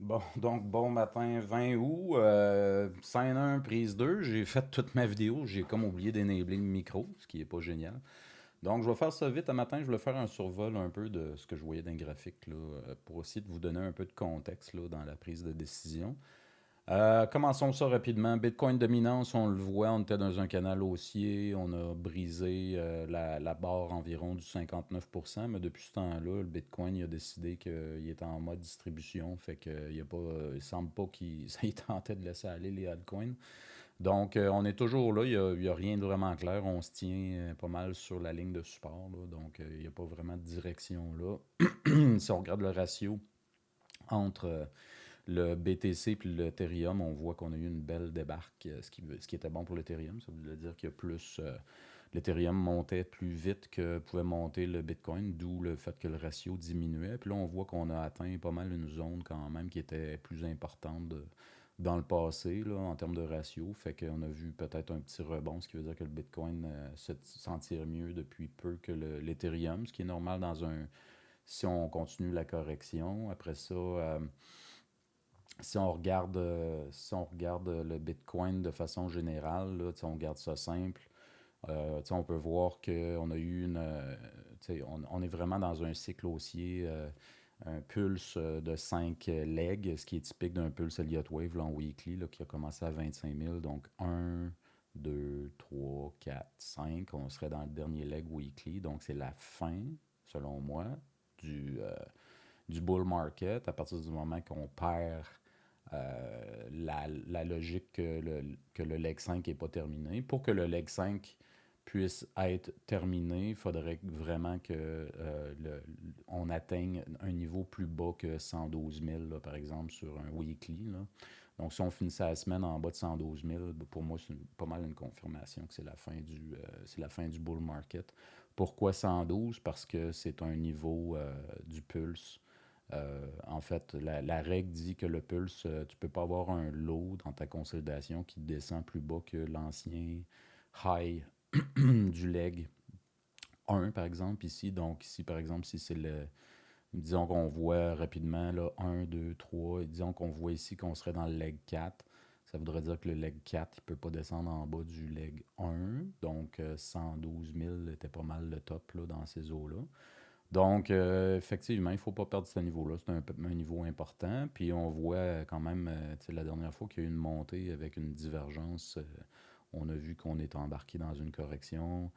Bon, donc bon matin 20 août, scène 1, prise 2. J'ai fait toute ma vidéo, j'ai comme oublié d'enabler le micro, ce qui est pas génial. Donc je vais faire ça vite un matin, je voulais faire un survol un peu de ce que je voyais dans le graphique là, pour essayer de vous donner un peu de contexte là, dans la prise de décision. Commençons ça rapidement. Bitcoin dominance, on le voit, on était dans un canal haussier, on a brisé la barre environ du 59%, mais depuis ce temps-là, le Bitcoin il a décidé qu'il était en mode distribution, fait qu'il a pas, il semble pas qu'il ça, il tentait de laisser aller les altcoins. Donc, on est toujours là, il y a rien de vraiment clair, on se tient pas mal sur la ligne de support, là, donc il n'y a pas vraiment de direction là. Si on regarde le ratio entre le BTC puis l'Ethereum, on voit qu'on a eu une belle débarque, ce qui était bon pour l'Ethereum. Ça voulait dire que plus l'Ethereum montait plus vite que pouvait monter le Bitcoin, d'où le fait que le ratio diminuait. Puis là, on voit qu'on a atteint pas mal une zone quand même qui était plus importante dans le passé là, en termes de ratio. Fait qu'on a vu peut-être un petit rebond, ce qui veut dire que le Bitcoin se sentir mieux depuis peu que l'Ethereum, ce qui est normal dans un si on continue la correction. Après ça, si on regarde le Bitcoin de façon générale, là, on regarde ça simple, on peut voir qu'on a eu on est vraiment dans un cycle haussier, un pulse de 5 legs, ce qui est typique d'un pulse Elliott Wave là, en weekly, là, qui a commencé à 25 000. Donc un 2 3 4 5 on serait dans le dernier leg weekly. Donc c'est la fin, selon moi, du, euh, du bull market à partir du moment qu'on perd la logique que le leg 5 n'est pas terminé. Pour que le leg 5 puisse être terminé, il faudrait vraiment que on atteigne un niveau plus bas que 112 000, là, par exemple, sur un weekly. Là. Donc, si on finissait la semaine en bas de 112 000, pour moi, c'est pas mal une confirmation que c'est la fin du bull market. Pourquoi 112? Parce que c'est un niveau du pulse. En fait, la règle dit que le pulse, tu ne peux pas avoir un low dans ta consolidation qui descend plus bas que l'ancien high du leg 1, par exemple, ici. Donc, ici, par exemple, si c'est le. Disons qu'on voit rapidement là, 1, 2, 3. Et disons qu'on voit ici qu'on serait dans le leg 4. Ça voudrait dire que le leg 4, il ne peut pas descendre en bas du leg 1. Donc, 112 000 était pas mal le top là, dans ces eaux-là. Donc, effectivement, il ne faut pas perdre ce niveau-là. C'est un niveau important. Puis, on voit quand même, la dernière fois qu'il y a eu une montée avec une divergence, on a vu qu'on est embarqué dans une correction.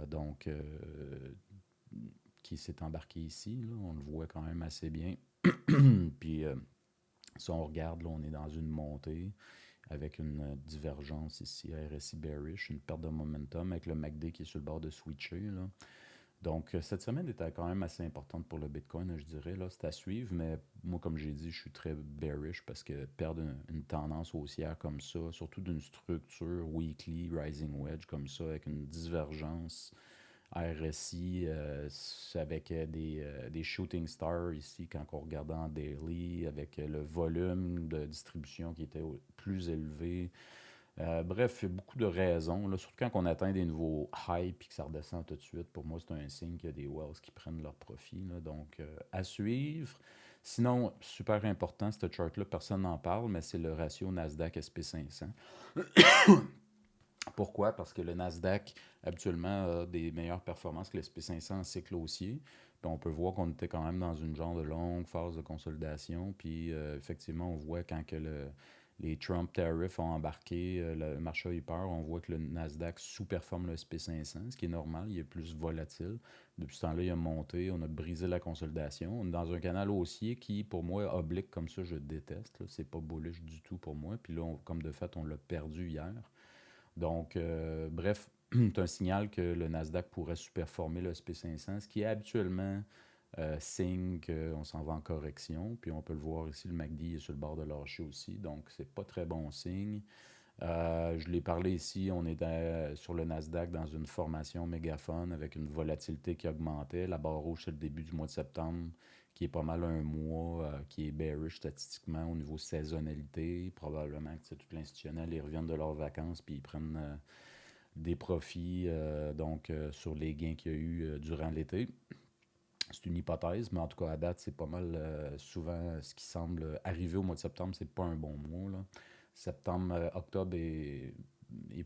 Donc, qui s'est embarqué ici, là, on le voit quand même assez bien. Puis, si on regarde, là, on est dans une montée avec une divergence ici, RSI bearish, une perte de momentum avec le MACD qui est sur le bord de switcher. Là. Donc, cette semaine était quand même assez importante pour le Bitcoin, je dirais. Là, c'est à suivre, mais moi, comme j'ai dit, je suis très bearish parce que perdre une tendance haussière comme ça, surtout d'une structure weekly, rising wedge comme ça, avec une divergence RSI avec des shooting stars ici, quand on regardait en daily, avec le volume de distribution qui était plus élevé. Bref, il y a beaucoup de raisons. Là, surtout quand on atteint des nouveaux highs et que ça redescend tout de suite. Pour moi, c'est un signe qu'il y a des wells qui prennent leur profit. Là. Donc, à suivre. Sinon, super important, cette chart-là, personne n'en parle, mais c'est le ratio Nasdaq-SP500. Pourquoi? Parce que le Nasdaq, habituellement, a des meilleures performances que le SP500 en cycle haussier. Puis on peut voir qu'on était quand même dans une genre de longue phase de consolidation. Puis effectivement, on voit quand que les Trump tariffs ont embarqué, le marché a eu peur, on voit que le Nasdaq sous-performe le SP500, ce qui est normal, il est plus volatile. Depuis ce temps-là, il a monté, on a brisé la consolidation. On est dans un canal haussier qui, pour moi, oblique comme ça, je déteste. Là. C'est pas bullish du tout pour moi. Puis là, comme de fait, on l'a perdu hier. Donc, bref, c'est un signal que le Nasdaq pourrait superformer le SP500, ce qui est habituellement signe qu'on s'en va en correction. Puis on peut le voir ici, le MACD est sur le bord de lâcher aussi, donc c'est pas très bon signe. Je l'ai parlé ici, on est sur le Nasdaq dans une formation mégaphone avec une volatilité qui augmentait. La barre rouge, c'est le début du mois de septembre, qui est pas mal un mois qui est bearish statistiquement au niveau saisonnalité. Probablement que tout l'institutionnel, ils reviennent de leurs vacances puis ils prennent des profits sur les gains qu'il y a eu durant l'été. C'est une hypothèse, mais en tout cas, à date, c'est pas mal souvent ce qui semble arriver au mois de septembre, c'est pas un bon mois, là. Septembre, octobre est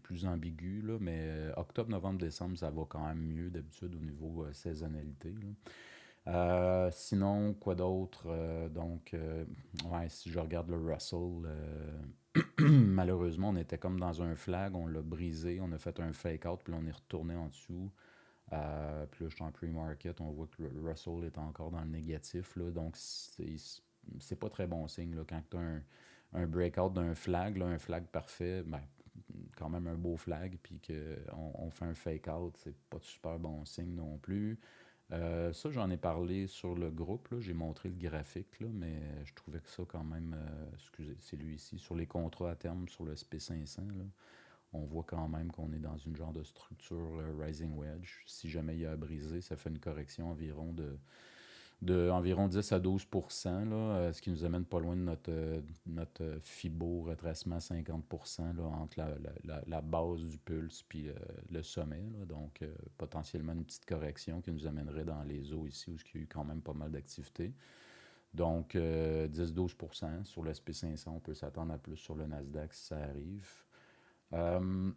plus ambigu, là, mais octobre, novembre, décembre, ça va quand même mieux d'habitude au niveau saisonnalité, là. Sinon, quoi d'autre? Ouais, si je regarde le Russell, malheureusement, on était comme dans un flag, on l'a brisé, on a fait un fake-out, puis là, on est retourné en dessous. Puis là, je suis en pre-market, on voit que le Russell est encore dans le négatif, là, donc c'est pas très bon signe là, quand tu as un breakout d'un flag, là, un flag parfait, ben, quand même un beau flag, puis qu'on fait un fake-out, c'est pas de super bon signe non plus. Ça, j'en ai parlé sur le groupe, là, j'ai montré le graphique, là, mais je trouvais que ça quand même, excusez, c'est lui ici, sur les contrats à terme, sur le SP500, là, on voit quand même qu'on est dans une genre de structure rising wedge. Si jamais il y a à briser, ça fait une correction environ de environ 10 à 12%, là, ce qui nous amène pas loin de notre FIBO retracement 50% là, entre la base du pulse puis le sommet. Là. Donc, potentiellement une petite correction qui nous amènerait dans les eaux ici où il y a eu quand même pas mal d'activité. Donc, 10-12% sur le SP500, on peut s'attendre à plus sur le Nasdaq si ça arrive. Euh,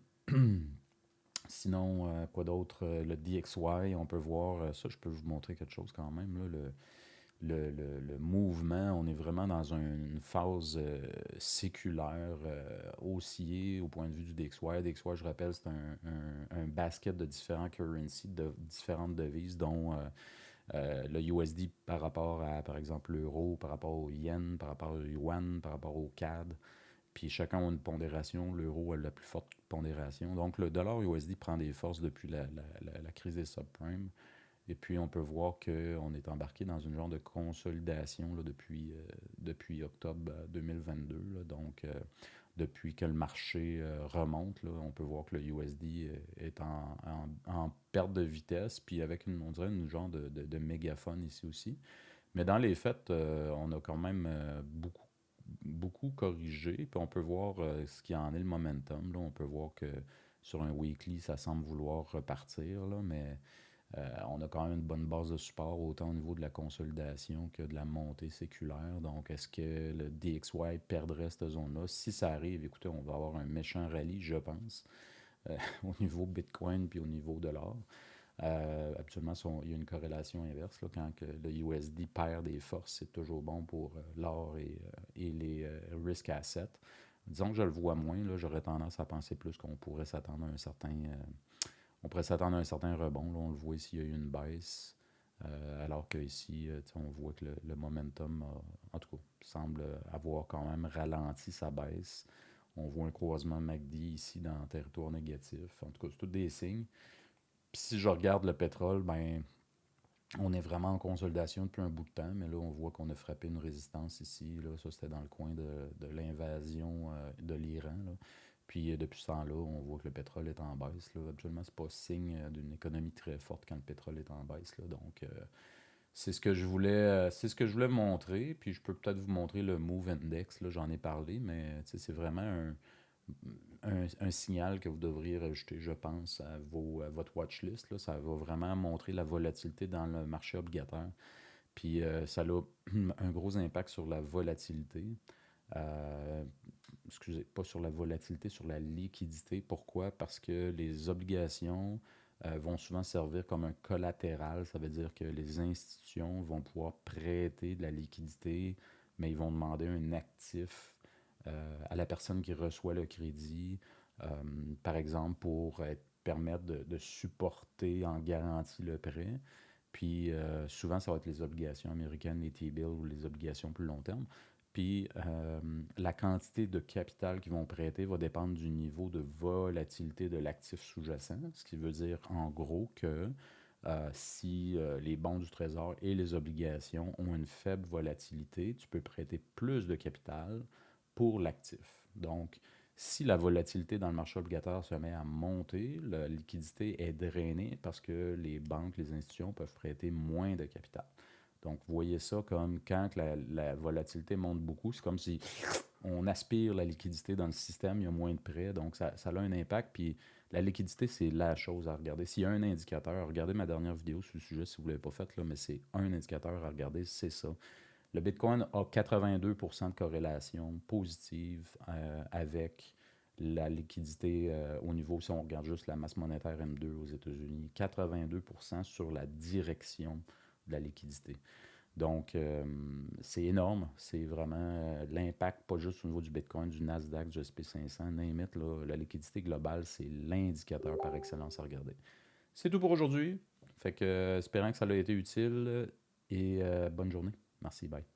Sinon, quoi d'autre? Le DXY, on peut voir, ça je peux vous montrer quelque chose quand même, là, le mouvement, on est vraiment dans une phase séculaire, haussier au point de vue du DXY. DXY, je rappelle, c'est un basket de différents currencies, de différentes devises, dont le USD par rapport à, par exemple, l'euro, par rapport au yen, par rapport au yuan, par rapport au CAD. Puis chacun a une pondération. L'euro a la plus forte pondération. Donc le dollar USD prend des forces depuis la crise des subprimes. Et puis on peut voir qu'on est embarqué dans une genre de consolidation là, depuis octobre 2022. Là. Donc depuis que le marché remonte, là, on peut voir que le USD est en perte de vitesse, puis avec on dirait une genre de mégaphone ici aussi. Mais dans les faits, on a quand même beaucoup corrigé, puis on peut voir ce qui en est le momentum. Là. On peut voir que sur un weekly, ça semble vouloir repartir, là, mais on a quand même une bonne base de support, autant au niveau de la consolidation que de la montée séculaire. Donc, est-ce que le DXY perdrait cette zone-là? Si ça arrive, écoutez, on va avoir un méchant rallye, je pense, au niveau Bitcoin puis au niveau de l'or. Absolument, il y a une corrélation inverse. Là, quand que le USD perd des forces, c'est toujours bon pour l'or et les risk assets. Disons que je le vois moins, là, j'aurais tendance à penser plus qu'on pourrait s'attendre à un certain, on pourrait s'attendre à un certain rebond. Là, on le voit ici, il y a eu une baisse. Alors qu'ici, on voit que le momentum, en tout cas, semble avoir quand même ralenti sa baisse. On voit un croisement MACD ici dans le territoire négatif. En tout cas, c'est tous des signes. Puis si je regarde le pétrole, ben on est vraiment en consolidation depuis un bout de temps, mais là, on voit qu'on a frappé une résistance ici. Là. Ça, c'était dans le coin de l'invasion de l'Iran. Là. Puis depuis ce temps-là, on voit que le pétrole est en baisse. Là. Absolument, c'est pas signe d'une économie très forte quand le pétrole est en baisse. Là. Donc, c'est ce que je voulais montrer. Puis je peux peut-être vous montrer le Move Index. Là, j'en ai parlé, mais c'est vraiment un signal que vous devriez rajouter, je pense, à votre watchlist. Là. Ça va vraiment montrer la volatilité dans le marché obligataire. Puis ça a un gros impact sur la volatilité. Euh, Excusez, pas sur la volatilité, sur la liquidité. Pourquoi? Parce que les obligations vont souvent servir comme un collatéral. Ça veut dire que les institutions vont pouvoir prêter de la liquidité, mais ils vont demander un actif à la personne qui reçoit le crédit, euh, par exemple, pour permettre de supporter en garantie le prêt. Puis souvent, ça va être les obligations américaines, les T-bills ou les obligations plus long terme. Puis la quantité de capital qu'ils vont prêter va dépendre du niveau de volatilité de l'actif sous-jacent, ce qui veut dire en gros que si les bons du Trésor et les obligations ont une faible volatilité, tu peux prêter plus de capital pour l'actif. Donc, si la volatilité dans le marché obligataire se met à monter, la liquidité est drainée parce que les banques, les institutions peuvent prêter moins de capital. Donc, voyez ça comme quand que la volatilité monte beaucoup, c'est comme si on aspire la liquidité dans le système, il y a moins de prêts, donc ça a un impact. Puis la liquidité, c'est la chose à regarder. S'il y a un indicateur, regardez ma dernière vidéo sur le sujet si vous ne l'avez pas faite, là, mais c'est un indicateur à regarder, c'est ça. Le Bitcoin a 82% de corrélation positive avec la liquidité au niveau, si on regarde juste la masse monétaire M2 aux États-Unis, 82% sur la direction de la liquidité. Donc, c'est énorme. C'est vraiment l'impact, pas juste au niveau du Bitcoin, du Nasdaq, du SP500, name it, là, la liquidité globale, c'est l'indicateur par excellence à regarder. C'est tout pour aujourd'hui. Fait que, espérant que ça a été utile et bonne journée. Merci, bye.